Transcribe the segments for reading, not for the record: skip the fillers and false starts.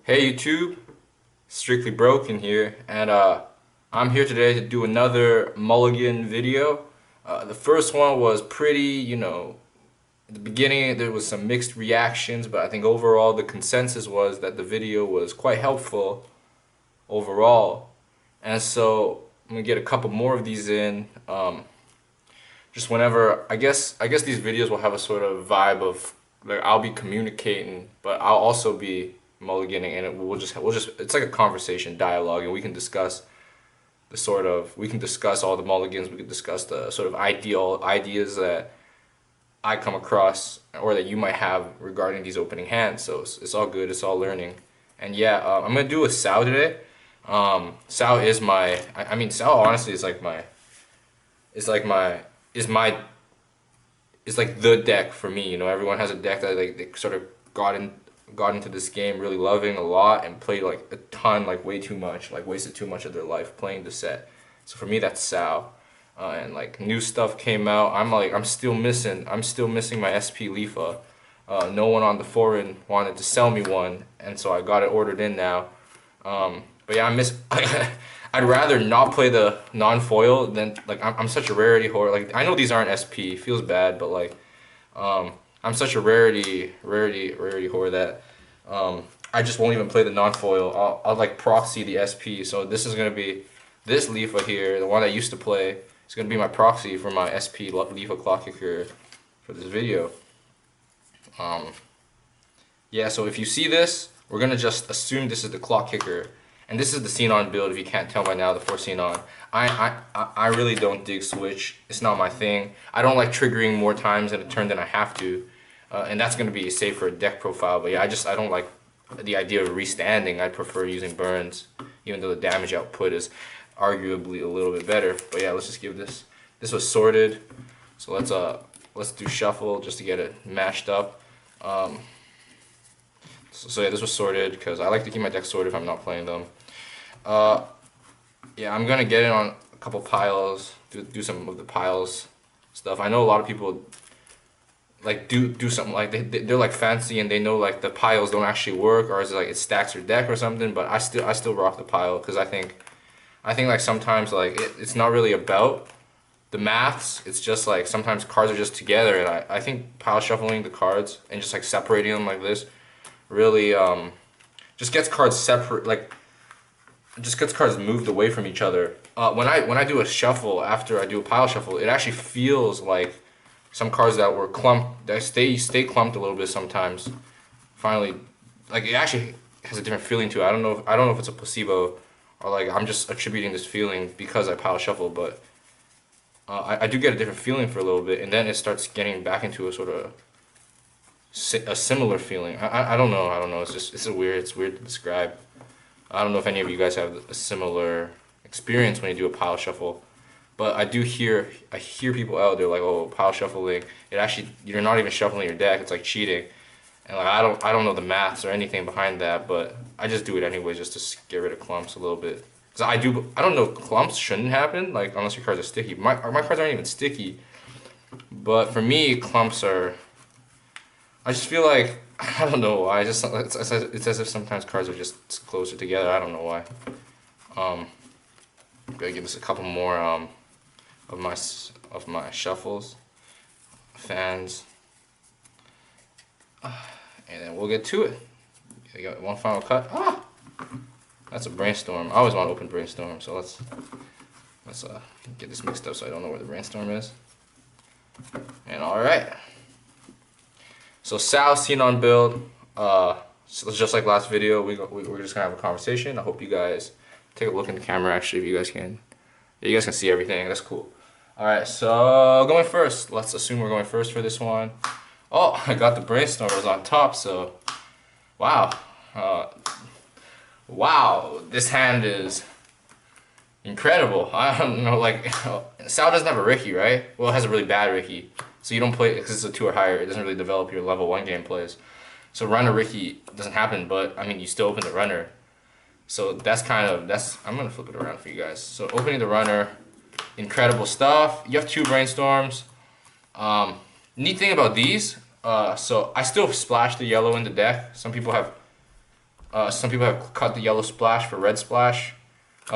Hey YouTube, Strictly Broken here, and I'm here today to do another Mulligan video. The first one was pretty, at the beginning there was some mixed reactions, but I think overall the consensus was that the video was quite helpful overall. And so I'm gonna get a couple more of these in. Just whenever, I guess these videos will have a sort of vibe of like I'll be communicating, but I'll also be mulliganing, and we'll just it's like a conversation dialogue, and we can discuss we can discuss all the mulligans. We can discuss the sort of ideal ideas that I come across or that you might have regarding these opening hands. So it's all good. It's all learning. And yeah, I'm gonna do a SAO today. SAO is my I mean SAO honestly is like my is like my is my it's like the deck for me. Everyone has a deck that like they sort of got into this game really loving a lot and played like a ton, like way too much, like wasted too much of their life playing the set. So for me, that's SAO. And like new stuff came out. I'm still missing my SP Lifa. No one on the forum wanted to sell me one, and so I got it ordered in now. But yeah, I miss. I'd rather not play the non-foil than like I'm such a rarity whore. Like I know these aren't SP, feels bad, but like I'm such a rarity whore that I just won't even play the non-foil. I'll like proxy the SP. So this is gonna be this Lifa here, the one I used to play. It's gonna be my proxy for my SP Lifa clock kicker for this video. Yeah, so if you see this, we're gonna just assume this is the clock kicker. And this is the Xenon build, if you can't tell by now, the 4 Xenon. I really don't dig switch. It's not my thing. I don't like triggering more times in a turn than I have to. And that's going to be safe for a deck profile. But yeah, I don't like the idea of restanding. I prefer using burns, even though the damage output is arguably a little bit better. But yeah, let's just give this. This was sorted. So let's do shuffle just to get it matched up. So yeah, this was sorted because I like to keep my deck sorted if I'm not playing them. Yeah, I'm gonna get in on a couple piles, do some of the piles stuff. I know a lot of people like do something like they're like fancy and they know like the piles don't actually work, or is it like it stacks your deck or something. But I still rock the pile because I think like sometimes like it's not really about the maths. It's just like sometimes cards are just together, and I think pile shuffling the cards and just like separating them like this really just gets cards separate, like just gets cards moved away from each other. When I do a shuffle after I do a pile shuffle, it actually feels like some cards that were clumped, that stay clumped a little bit sometimes. Finally, like it actually has a different feeling to it. I don't know if it's a placebo or like I'm just attributing this feeling because I pile shuffle, but I do get a different feeling for a little bit, and then it starts getting back into a sort of a similar feeling. I don't know. It's weird to describe. I don't know if any of you guys have a similar experience when you do a pile shuffle, but I hear people out there like, oh, pile shuffling. It actually, you're not even shuffling your deck. It's like cheating, and like I don't know the maths or anything behind that, but I just do it anyways just to get rid of clumps a little bit. Cause I don't know, clumps shouldn't happen like unless your cards are sticky. My cards aren't even sticky, but for me clumps are. I just feel like, I don't know why, it's as if sometimes cards are just closer together. I don't know why. I'm gonna give this a couple more of my shuffles, fans, and then we'll get to it. I got one final cut. That's a brainstorm. I always want to open brainstorm, so let's get this mixed up so I don't know where the brainstorm is. And all right. So SAO Xenon build, so just like last video, we're just gonna have a conversation. I hope you guys take a look in the camera. Actually, if you guys can, yeah, you guys can see everything. That's cool. All right, so going first. Let's assume we're going first for this one. Oh, I got the brainstormers on top. So, wow, wow, this hand is incredible. I don't know, like SAO doesn't have a Ricky, right? Well, it has a really bad Ricky. So you don't play because it's a 2 or higher. It doesn't really develop your level 1 game plays. So runner Ricky doesn't happen, but I mean you still open the runner. So that's I'm gonna flip it around for you guys. So opening the runner, incredible stuff. You have 2 brainstorms. Neat thing about these, so I still splash the yellow in the deck. Some people have Some people have cut the yellow splash for red splash.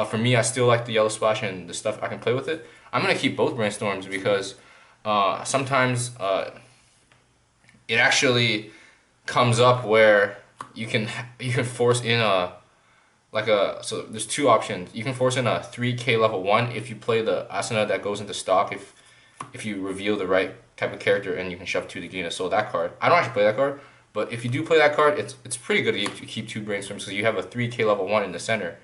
For me, I still like the yellow splash and the stuff I can play with it. I'm gonna keep both brainstorms because sometimes it actually comes up where you can force in a so there's two options. You can force in a 3K level 1 if you play the Asuna that goes into stock if you reveal the right type of character and you can shove 2 to gain a soul that card. I don't actually play that card, but if you do play that card, it's pretty good to keep 2 brainstorms because you have a 3K level 1 in the center.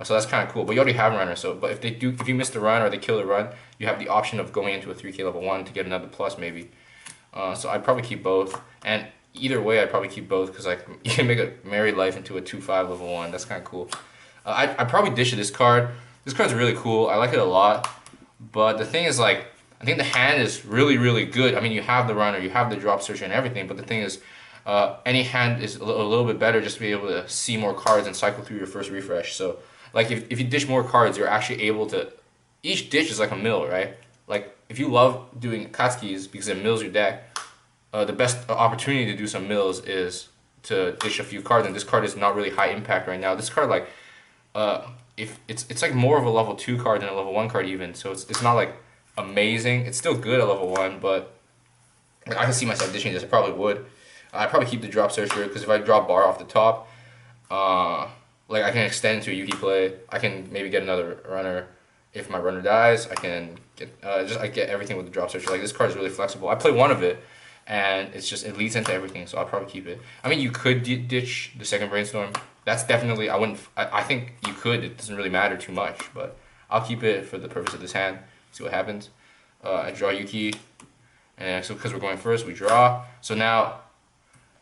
So that's kind of cool. But you already have a runner, so but if you miss the run or they kill the run, you have the option of going into a 3K level 1 to get another plus maybe. So I'd probably keep both. And either way, I'd probably keep both because like you can make a Merry Life into a 2/5 level 1. That's kind of cool. I'd probably dish this card. This card's really cool. I like it a lot. But the thing is like, I think the hand is really, really good. I mean, you have the runner, you have the drop searcher and everything. But the thing is, any hand is a little bit better just to be able to see more cards and cycle through your first refresh. So like if you dish more cards, you're actually able to, each dish is like a mill, right? Like if you love doing Katskis because it mills your deck, the best opportunity to do some mills is to dish a few cards, and this card is not really high impact right now. This card like, if it's like more of a level 2 card than a level 1 card even, so it's not like amazing. It's still good at level 1, but like, I can see myself dishing this. I probably would. I'd probably keep the drop searcher because if I drop bar off the top, like I can extend into a Yuki play. I can maybe get another runner. If my runner dies, I can get I get everything with the drop searcher. Like this card is really flexible. I play one of it, and it leads into everything. So I'll probably keep it. I mean, you could ditch the second brainstorm. That's definitely I wouldn't. I think you could. It doesn't really matter too much, but I'll keep it for the purpose of this hand. See what happens. I draw Yuki, and so because we're going first, we draw. So now,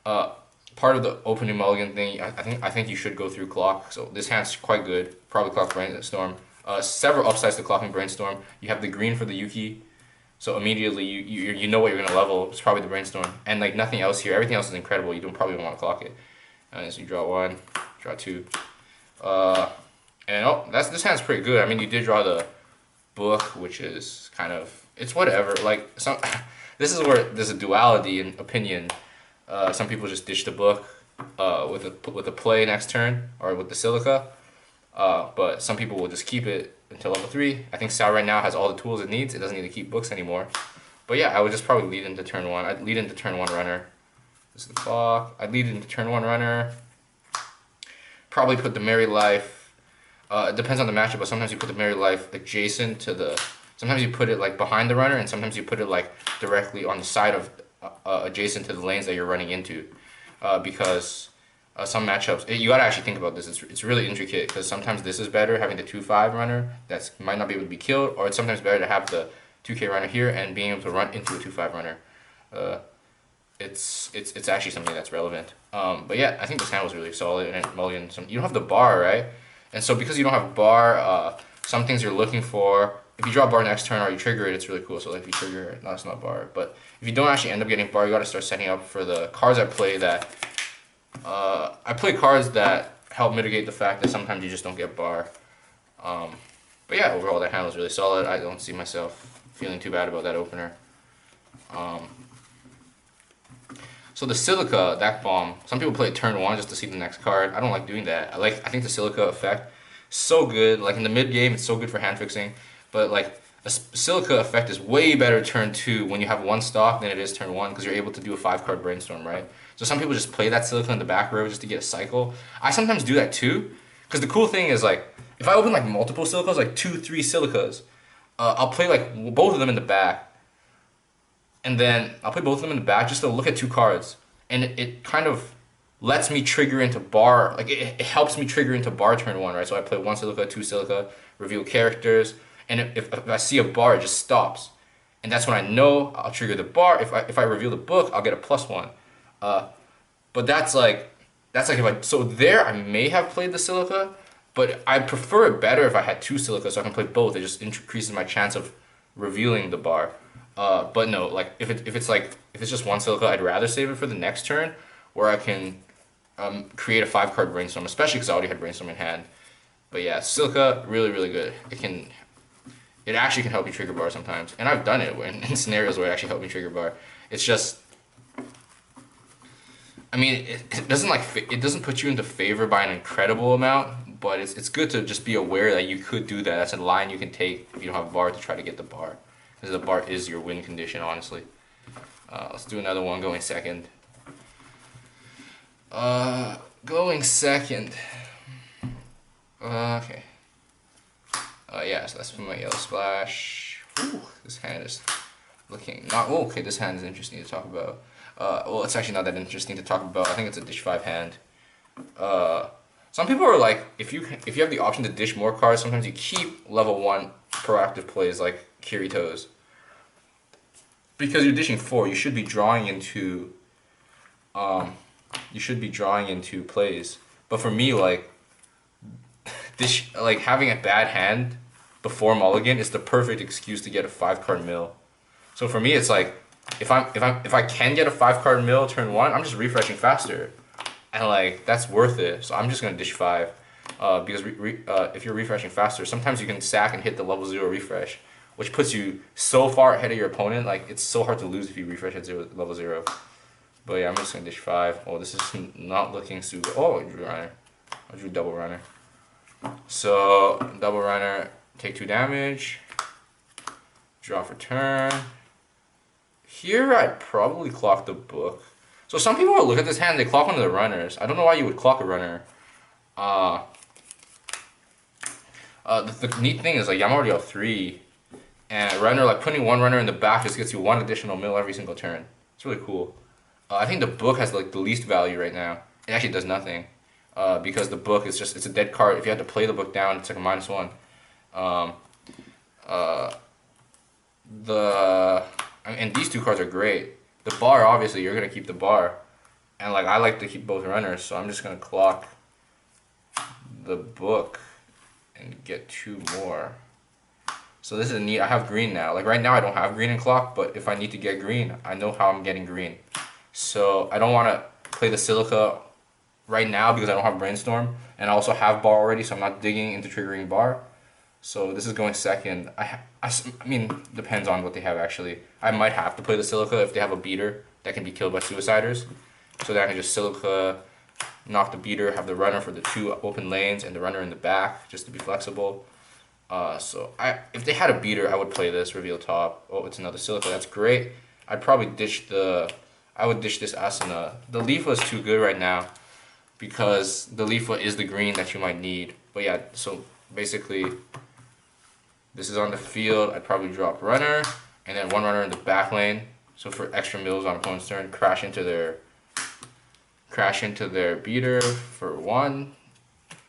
part of the opening mulligan thing, I think you should go through clock. So this hand's quite good. Probably clock brainstorm. Several upsides to clocking brainstorm. You have the green for the Yuki, so immediately you know what you're gonna level. It's probably the brainstorm, and like nothing else here. Everything else is incredible. You don't probably want to clock it. So you draw 1, draw 2, and oh, this hand's pretty good. I mean, you did draw the book, which is kind of it's whatever. Like some, this is where there's a duality in opinion. Some people just ditch the book with a play next turn or with the Silica. But some people will just keep it until level 3. I think SAO right now has all the tools it needs. It doesn't need to keep books anymore. But yeah, I would just probably lead into turn 1. I'd lead into turn 1 runner. This is the clock. I'd lead into turn 1 runner. Probably put the Merry Life. It depends on the matchup, but sometimes you put the Merry Life adjacent to the... Sometimes you put it like behind the runner, and sometimes you put it like directly on the side of... adjacent to the lanes that you're running into. Because... some matchups, you gotta actually think about this. It's really intricate because sometimes this is better having the 2/5 runner that might not be able to be killed, or it's sometimes better to have the 2K runner here and being able to run into a 2/5 runner. It's actually something that's relevant. But yeah, I think this hand was really solid. And mulligan, you don't have the bar, right? And so because you don't have bar, some things you're looking for. If you draw bar next turn or you trigger it, it's really cool. So like if you trigger it, no, it's not bar. But if you don't actually end up getting bar, you gotta start setting up for the cards I play that. I play cards that help mitigate the fact that sometimes you just don't get bar. But yeah, overall that hand was really solid. I don't see myself feeling too bad about that opener. So the Silica, that bomb, some people play it turn 1 just to see the next card. I don't like doing that. I think the Silica effect is so good. Like in the mid game, it's so good for hand fixing. But like a Silica effect is way better turn 2 when you have 1 stock than it is turn 1 because you're able to do a 5-card brainstorm, right? So some people just play that Silica in the back row just to get a cycle. I sometimes do that too, because the cool thing is like, if I open like multiple Silicas, like 2, 3 Silicas, I'll play like both of them in the back, and then I'll play both of them in the back just to look at 2 cards, and it kind of lets me trigger into bar, like it helps me trigger into bar turn 1, right? So I play 1 Silica, 2 Silica, reveal characters, and if I see a bar, it just stops, and that's when I know I'll trigger the bar. If I reveal the book, I'll get a +1. But that's like so there I may have played the Silica, but I prefer it better if I had 2 Silica so I can play both. It just increases my chance of revealing the bar. But no, like if it's just 1 Silica, I'd rather save it for the next turn where I can create a 5-card brainstorm, especially because I already had brainstorm in hand. But yeah, Silica really, really good. It actually can help you trigger bar sometimes, and I've done it in scenarios where it actually helped me trigger bar. It's just I mean, it doesn't it doesn't put you into favor by an incredible amount, but it's good to just be aware that you could do that. That's a line you can take if you don't have a bar to try to get the bar, because the bar is your win condition, honestly. Let's do another one going second. Going second. Okay. Yeah, so that's for my yellow splash. Ooh, this hand is looking not. Oh, okay, this hand is interesting to talk about. Well, it's actually not that interesting to talk about. I think it's a dish 5 hand. Some people are like, if you have the option to dish more cards, sometimes you keep level 1 proactive plays like Kirito's. Because you're dishing 4, you should be drawing into plays. But for me, like having a bad hand before Mulligan is the perfect excuse to get a 5-card mill. So for me, it's like if I can get a 5-card mill turn 1, I'm just refreshing faster, and like that's worth it. So I'm just gonna dish 5, because if you're refreshing faster, sometimes you can sack and hit the level 0 refresh, which puts you so far ahead of your opponent. Like it's so hard to lose if you refresh at level 0. But yeah, I'm just gonna dish 5. Oh, this is not looking super. Oh, I drew runner. I drew double runner. So double runner, take 2 damage. Draw for turn. Here I'd probably clock the book. So some people will look at this hand, they clock one of the runners. I don't know why you would clock a runner. The neat thing is like I'm already up 3, and runner, like putting 1 runner in the back just gets you 1 additional mill every single turn. It's really cool. I think the book has like the least value right now. It actually does nothing, because the book is just, it's a dead card. If you have to play the book down, it's like a -1. And these 2 cards are great. The bar, obviously, you're gonna keep the bar, and like I like to keep both runners, so I'm just gonna clock the book and get 2 more. So this is neat. I have green now. Like right now, I don't have green in clock, but if I need to get green, I know how I'm getting green. So I don't want to play the Silica right now because I don't have brainstorm, and I also have bar already, so I'm not digging into triggering bar. So this is going second. I mean, depends on what they have actually. I might have to play the Silica if they have a beater that can be killed by Suiciders. So then I can just Silica, knock the beater, have the runner for the 2 open lanes, and the runner in the back, just to be flexible. If they had a beater, I would play this, reveal top. Oh, it's another Silica, that's great. I'd probably dish I would dish this Asuna. The Leafa is too good right now, because the Leafa is the green that you might need. But yeah, so basically, this is on the field. I'd probably drop runner, and then 1 runner in the back lane. So for extra mills on opponent's turn, crash into their beater for 1.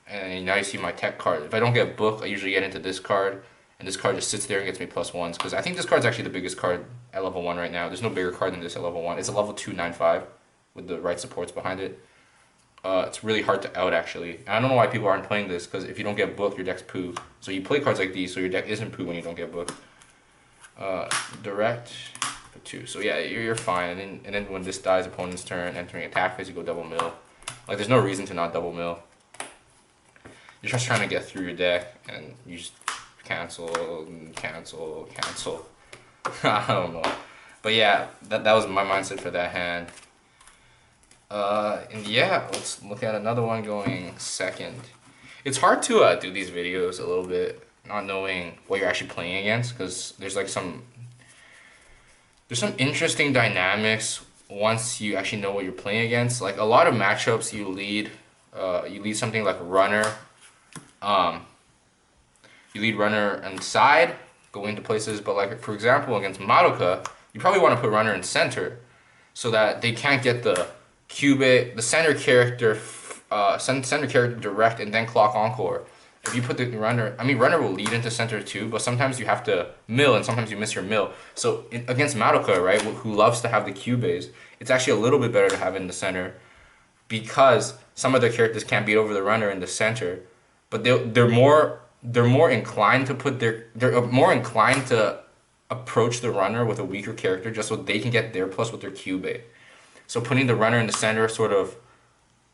And now you see my tech card. If I don't get book, I usually get into this card, and this card just sits there and gets me +1s, because I think this card's actually the biggest card at level 1 right now. There's no bigger card than this at level 1. It's a level 2 9/5 with the right supports behind it. It's really hard to out actually. And I don't know why people aren't playing this, because if you don't get book, your deck's poo. So you play cards like these, so your deck isn't poo when you don't get book. Direct for 2. So yeah, you're fine. And then when this dies, opponent's turn, entering attack phase, you go double mill. Like there's no reason to not double mill. You're just trying to get through your deck, and you just cancel. I don't know. But yeah, that was my mindset for that hand. And yeah, let's look at another one going second. It's hard to do these videos a little bit, not knowing what you're actually playing against, because there's like some interesting dynamics once you actually know what you're playing against. Like a lot of matchups, you lead something like runner. You lead runner inside, go into places, but like for example against Madoka, you probably want to put runner in center, so that they can't get the the center character direct and then clock encore. If you put the runner, I mean runner will lead into center too, but sometimes you have to mill and sometimes you miss your mill. So against Madoka, right, who loves to have the Cubase, it's actually a little bit better to have it in the center, because some of their characters can't beat over the runner in the center, but they're more inclined to approach the runner with a weaker character just so they can get their plus with their Cubase. So putting the runner in the center sort of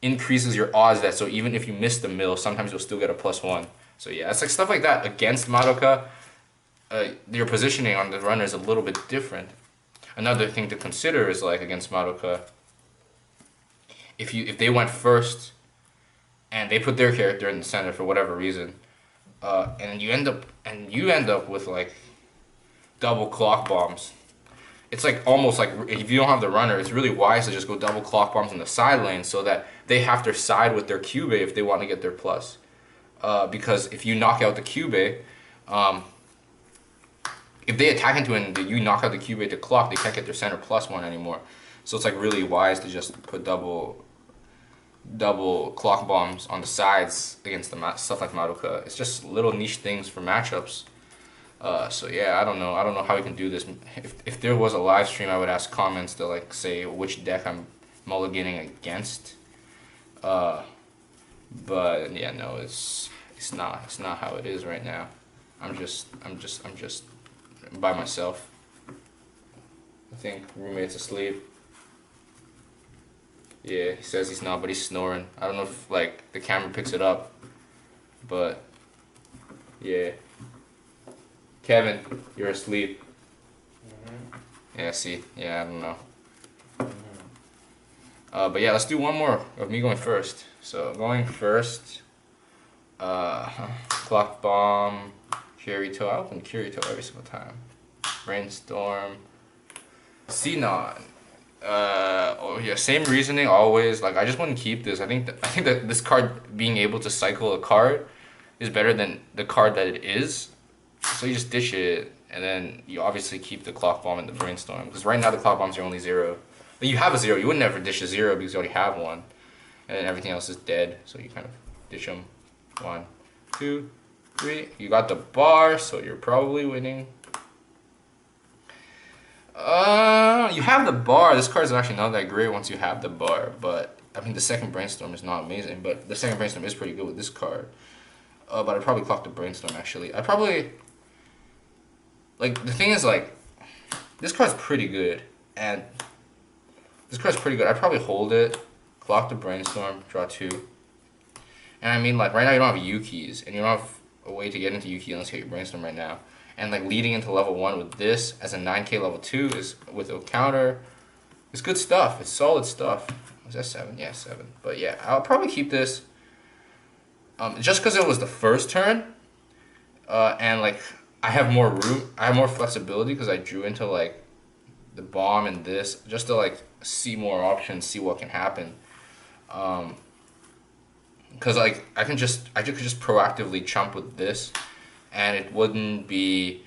increases your odds that, so even if you miss the mill, sometimes you'll still get a +1. So yeah, it's like stuff like that. Against Madoka, your positioning on the runner is a little bit different. Another thing to consider is like against Madoka, if they went first and they put their character in the center for whatever reason, and you end up with like double clock bombs. It's like almost like if you don't have the runner, it's really wise to just go double clock bombs in the side lane so that they have to side with their QB if they want to get their plus. Because if you knock out the QB, if they attack into it and you knock out the QB to clock, they can't get their center +1 anymore. So it's like really wise to just put double clock bombs on the sides against the stuff like Madoka. It's just little niche things for matchups. So yeah, I don't know how we can do this. If there was a live stream, I would ask comments to like say which deck I'm mulliganing against. But yeah, no, it's not how it is right now. I'm just by myself. I think roommate's asleep. Yeah, he says he's not, but he's snoring. I don't know if like the camera picks it up, but yeah. Kevin, you're asleep. Yeah, see, yeah, I don't know. But yeah, let's do one more of me going first. So going first, clock bomb, Kirito. I open Kirito every single time. Brainstorm, Sinon. Oh yeah, same reasoning always. Like I just wouldn't keep this. I think that this card being able to cycle a card is better than the card that it is. So you just dish it, and then you obviously keep the clock bomb and the brainstorm. Because right now the clock bombs are only 0. But you have a 0. You would never dish a 0 because you already have one, and then everything else is dead. So you kind of dish them. 1, 2, 3. You got the bar, so you're probably winning. You have the bar. This card is actually not that great once you have the bar, but I mean the second brainstorm is not amazing, but the second brainstorm is pretty good with this card. But I'd probably clock the brainstorm actually. I probably like the thing is like this card's pretty good, and this card's pretty good. I'd probably hold it, clock the brainstorm, draw 2. And I mean like right now you don't have Yukis, and you don't have a way to get into Yuki unless you get your brainstorm right now. And like leading into level 1 with this as a 9k level 2 is with a counter. It's good stuff. It's solid stuff. Was that 7? Yeah, 7. But yeah, I'll probably keep this. Just because it was the first turn, and like I have more room, I have more flexibility because I drew into like the bomb and this just to like see more options, see what can happen. Because like I could just proactively chump with this, and it wouldn't be.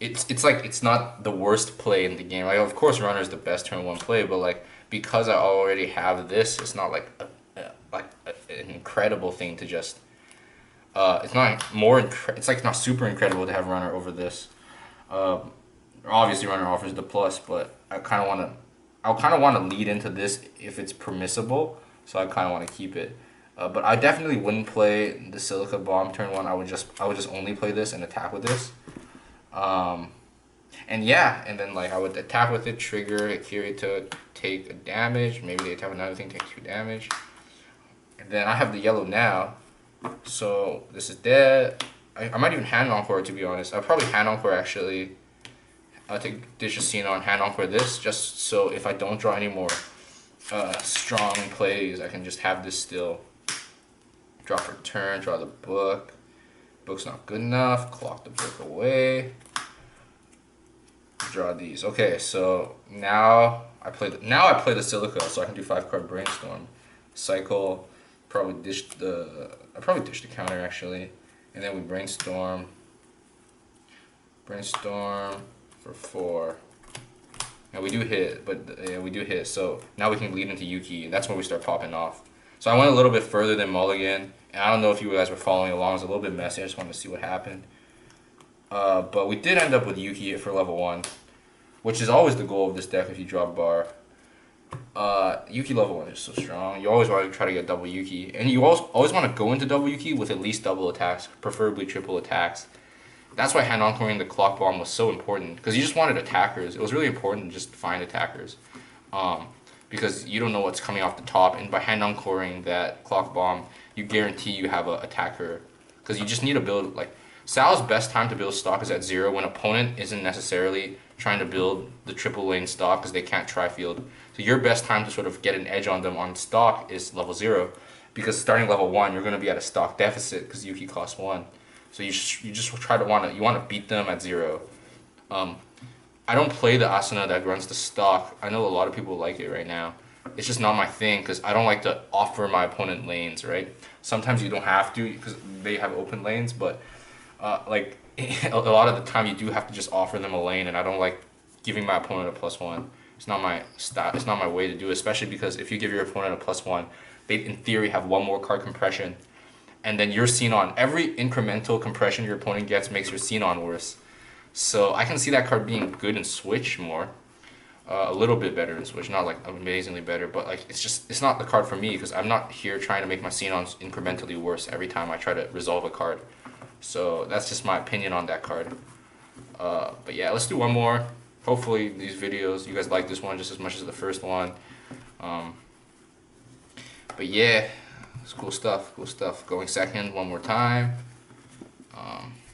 It's like it's not the worst play in the game. Like of course runner is the best turn 1 play, but like because I already have this, it's not like an incredible thing to just. It's not more. It's like not super incredible to have runner over this. Obviously, runner offers the plus, but I kind of want to lead into this if it's permissible. So I kind of want to keep it. But I definitely wouldn't play the Silica bomb turn 1. I would just only play this and attack with this. And yeah, and then like I would attack with it, trigger Kirito, take a damage. Maybe they attack another thing, take 2 damage. And then I have the yellow now, so this is dead. I might even hand encore to be honest. I'll probably hand encore actually. I'll take Dish of Sinon, hand encore this, just so if I don't draw any more strong plays, I can just have this still. Draw for turn, draw the book. Book's not good enough, clock the book away. Draw these. Okay, so now I play the Silica, so I can do 5-card brainstorm. Cycle, probably dish the counter actually. And then we brainstorm. Brainstorm for 4. And we do hit, but yeah, we do hit. So now we can lead into Yuki, and that's when we start popping off. So I went a little bit further than Mulligan, and I don't know if you guys were following along. It was a little bit messy. I just wanted to see what happened. But we did end up with Yuki for level 1, which is always the goal of this deck if you drop bar. Yuki level 1 is so strong. You always want to try to get double Yuki, and you always want to go into double Yuki with at least double attacks, preferably triple attacks. That's why hand encoring the clock bomb was so important, because you just wanted attackers. It was really important to just find attackers, because you don't know what's coming off the top, and by hand encoring that clock bomb, you guarantee you have an attacker, because you just need to build like. SAO's best time to build stock is at 0 when opponent isn't necessarily trying to build the triple lane stock because they can't tri-field. So your best time to sort of get an edge on them on stock is level 0, because starting level 1 you're going to be at a stock deficit because Yuki costs 1. So you just try to want to beat them at 0. I don't play the Asuna that runs the stock. I know a lot of people like it right now. It's just not my thing because I don't like to offer my opponent lanes, right? Sometimes you don't have to because they have open lanes, but like a lot of the time you do have to just offer them a lane, and I don't like giving my opponent a +1. It's not my style. It's not my way to do it, especially because if you give your opponent a +1, they in theory have 1 more card compression, and then your Xenon, every incremental compression your opponent gets makes your Xenon worse. So I can see that card being good in Switch more. A little bit better in Switch, not like amazingly better, but like it's not the card for me because I'm not here trying to make my Xenons incrementally worse every time I try to resolve a card. So that's just my opinion on that card. But yeah, let's do one more. Hopefully these videos, you guys like this one just as much as the first one. But yeah, it's cool stuff, cool stuff. Going second one more time.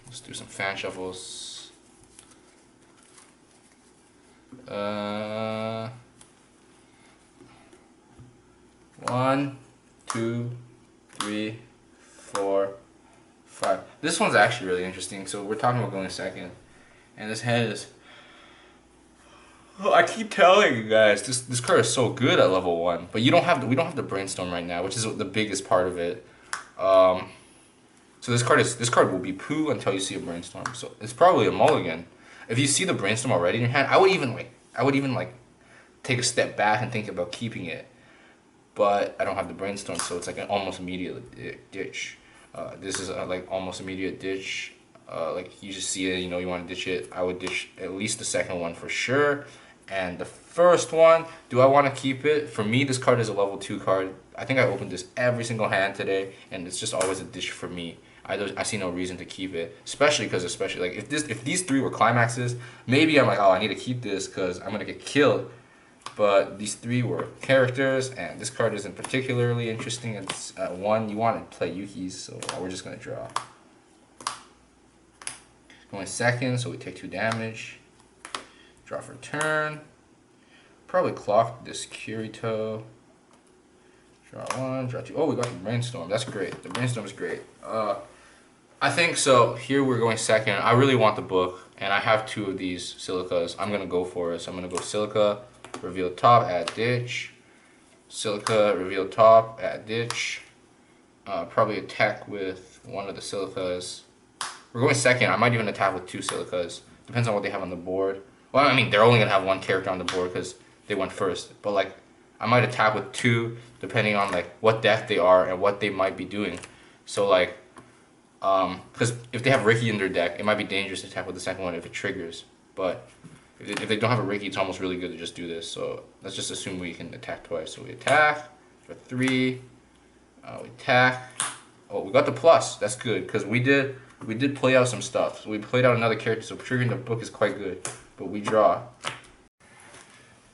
Let's do some fan shuffles. 1, 2, 3, 4, 5. This one's actually really interesting. So we're talking about going second, and this hand is. Oh, I keep telling you guys, this card is so good at level 1, but we don't have the brainstorm right now, which is the biggest part of it. So this card will be poo until you see a brainstorm. So it's probably a mulligan. If you see the brainstorm already in your hand, I would even take a step back and think about keeping it. But I don't have the brainstorm, so it's like an almost immediate ditch. This is a like almost immediate ditch. Like you just see it, you know you want to ditch it. I would ditch at least the second one for sure. And the first one, do I want to keep it? For me, this card is a level 2 card. I think I opened this every single hand today, and it's just always a ditch for me. I see no reason to keep it, especially like if these 3 were climaxes, maybe I'm like, oh, I need to keep this because I'm gonna get killed. But these 3 were characters, and this card isn't particularly interesting. It's 1. You want to play Yukis, so we're just gonna draw. Going second, so we take 2 damage. Draw for turn. Probably clock this Kirito. Draw 1, draw 2. Oh, we got the brainstorm. That's great. The brainstorm is great. I think so. Here we're going second. I really want the book, and I have 2 of these Silicas. I'm gonna go for it. So I'm gonna go Silica, reveal top, add ditch. Silica, reveal top, add ditch. Probably attack with 1 of the Silicas. We're going second. I might even attack with 2 Silicas. Depends on what they have on the board. Well, I mean, they're only gonna have 1 character on the board because they went first. But like, I might attack with 2 depending on like what deck they are and what they might be doing. So like, because if they have Ricky in their deck, it might be dangerous to attack with the second one if it triggers. But if they don't have a Ricky, it's almost really good to just do this. So let's just assume we can attack twice. So we attack for 3. We attack. Oh, we got the plus. That's good because we did play out some stuff. So we played out another character. So triggering the book is quite good. But we draw.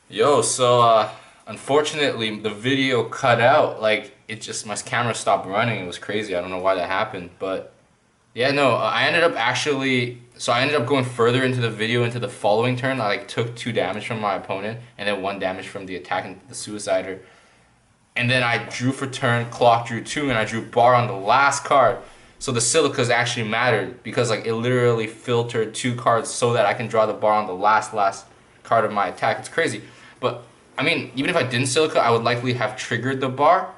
Yo, so unfortunately the video cut out. Like my camera stopped running. It was crazy. I don't know why that happened, but. Yeah, no, I ended up going further into the video into the following turn. I like took 2 damage from my opponent and then 1 damage from the attack and the suicider. And then I drew for turn, clock drew 2, and I drew bar on the last card. So the Silicas actually mattered because like it literally filtered 2 cards so that I can draw the bar on the last card of my attack. It's crazy. But I mean, even if I didn't Silica, I would likely have triggered the bar.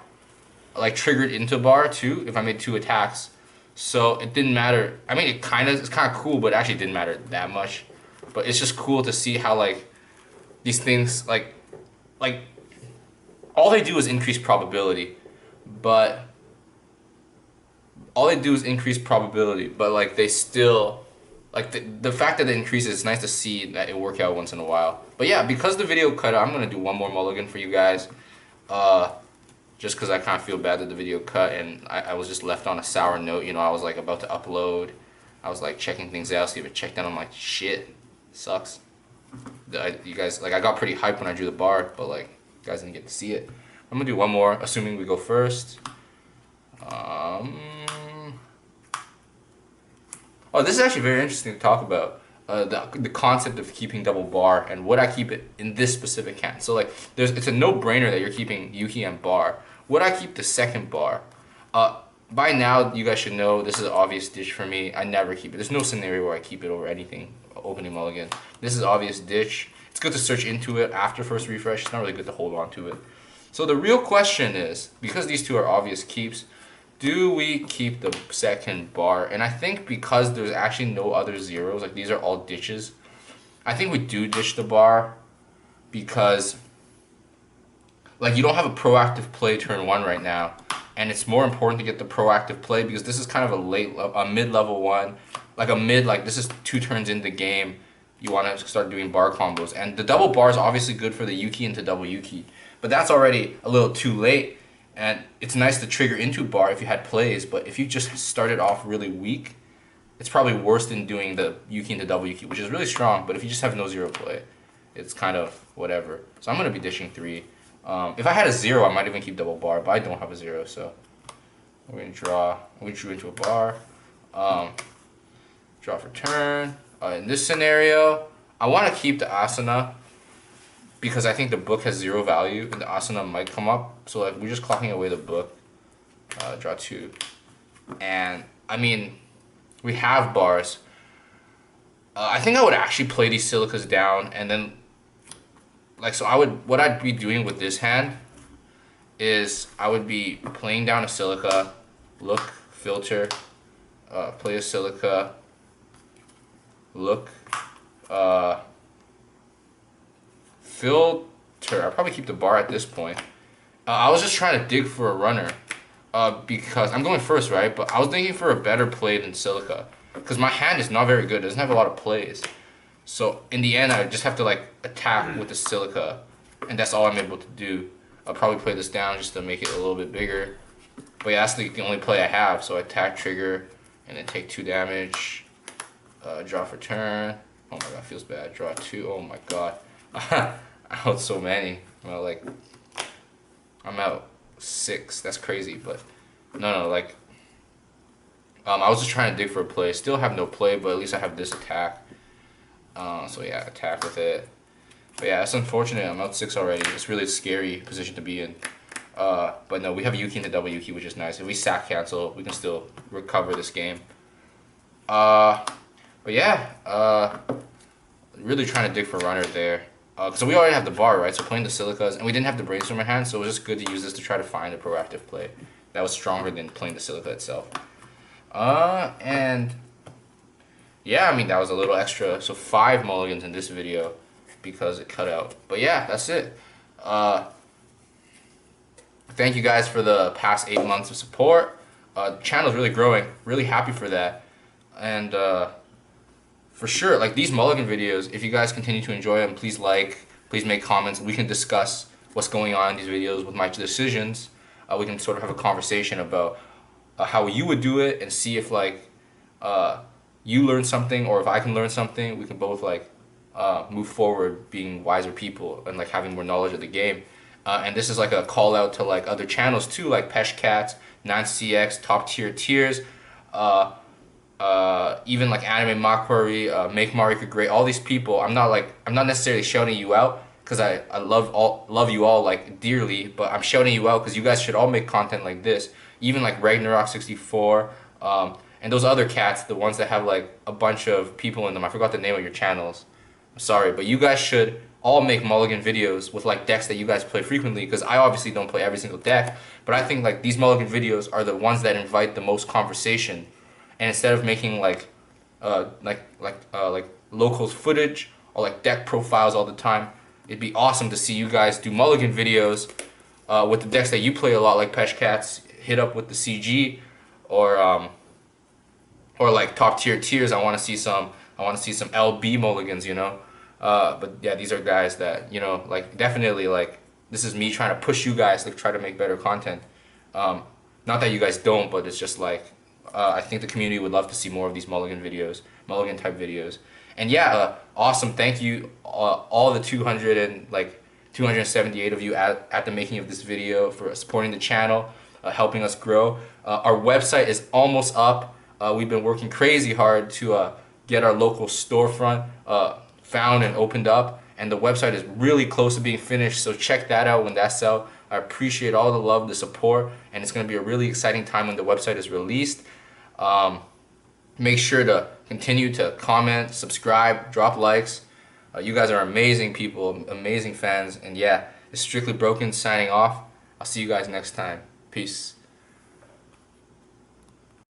Like triggered into bar too if I made 2 attacks. So it didn't matter. I mean, it's kind of cool, but it actually didn't matter that much. But it's just cool to see how like these things like all they do is increase probability, but like they still like the fact that it increases. It's nice to see that it work out once in a while. But yeah, because the video cut out, I'm gonna do 1 more mulligan for you guys. Just because I kind of feel bad that the video cut and I was just left on a sour note. You know, I was like about to upload. I was like checking things out, see if it checked out. I'm like, shit, sucks. You guys, like I got pretty hyped when I drew the bar, but like you guys didn't get to see it. I'm gonna do 1 more, assuming we go first. Oh, this is actually very interesting to talk about. The concept of keeping double bar and would I keep it in this specific hand. So like it's a no-brainer that you're keeping Yuki and bar. Would I keep the second bar? By now you guys should know this is an obvious ditch for me. I never keep it. There's no scenario where I keep it over anything opening mulligan. This is obvious ditch. It's good to search into it after first refresh. It's not really good to hold on to it. So the real question is, because these two are obvious keeps, do we keep the second bar? And I think because there's actually no other zeros, like these are all ditches, I think we do ditch the bar because like you don't have a proactive play turn 1 right now, and it's more important to get the proactive play because this is kind of a mid-level one, like a mid, like this is 2 turns into the game. You want to start doing bar combos, and the double bar is obviously good for the Yuki into double Yuki, but that's already a little too late. And it's nice to trigger into bar if you had plays, but if you just started off really weak, it's probably worse than doing the Yuki into double Yuki, which is really strong, but if you just have no zero play, it's kind of whatever. So I'm going to be dishing 3. If I had a 0, I might even keep double bar, but I don't have a 0, so we're going to draw. We drew into a bar. Draw for turn. In this scenario, I want to keep the asana because I think the book has 0 value and the asana might come up. So like we're just clocking away the book. Draw 2. And I mean, we have bars. I think I would actually play these silicas down and then like what I'd be doing with this hand is I would be playing down a silica, look, filter, play a silica, look, filter. I'll probably keep the bar at this point. I was just trying to dig for a runner because I'm going first, right? But I was thinking for a better play than silica because my hand is not very good. It doesn't have a lot of plays. So in the end, I just have to like attack with the silica, and that's all I'm able to do. I'll probably play this down just to make it a little bit bigger. But yeah, that's the only play I have. So I attack, trigger, and then take 2 damage. Draw for turn. Oh my god, feels bad. Draw 2. Oh my god. I out so many. I'm out 6. That's crazy, but no, like I was just trying to dig for a play. Still have no play, but at least I have this attack. So yeah, attack with it. But yeah, it's unfortunate. I'm out 6 already. It's really a scary position to be in. But no, we have Yuki into double Yuki, which is nice. If we sack cancel, we can still recover this game. But yeah, really trying to dig for runner there. So we already have the bar, right? So playing the silicas, and we didn't have the brainstorm in hand, so it was just good to use this to try to find a proactive play that was stronger than playing the silica itself. And yeah, I mean, that was a little extra. So 5 mulligans in this video because it cut out. But yeah, that's it. Thank you guys for the past 8 months of support. The channel's really growing. Really happy for that. And for sure, like these mulligan videos, if you guys continue to enjoy them, please please make comments. We can discuss what's going on in these videos with my decisions. We can sort of have a conversation about how you would do it and see if like you learn something or if I can learn something. We can both like move forward being wiser people and like having more knowledge of the game. And this is like a call out to like other channels too, like Peshcats, 9CX, Top Tier Tiers, even like Anime Makari, Make Marika Great. All these people, I'm not necessarily shouting you out because I love you all like dearly, but I'm shouting you out because you guys should all make content like this. Even like Ragnarok 64, and those other cats, the ones that have like a bunch of people in them. I forgot the name of your channels. I'm sorry, but you guys should all make mulligan videos with like decks that you guys play frequently, because I obviously don't play every single deck, but I think like these mulligan videos are the ones that invite the most conversation. And instead of making like locals footage or like deck profiles all the time, it'd be awesome to see you guys do mulligan videos with the decks that you play a lot, like Peshcats. Hit up with the CG or like Top Tier Tiers. I want to see some LB mulligans, you know. But yeah, these are guys that, you know, like definitely like this is me trying to push you guys to try to make better content. Not that you guys don't, but it's just like I think the community would love to see more of these mulligan videos, mulligan type videos. And yeah, awesome. Thank you all the 278 of you at the making of this video for supporting the channel, helping us grow. Our website is almost up. We've been working crazy hard to get our local storefront found and opened up, and the website is really close to being finished, so check that out when that's out. I appreciate all the love, the support, and it's going to be a really exciting time when the website is released. Make sure to continue to comment, subscribe, drop likes. You guys are amazing people, amazing fans, and yeah, it's Strictly Broken signing off. I'll see you guys next time. Peace.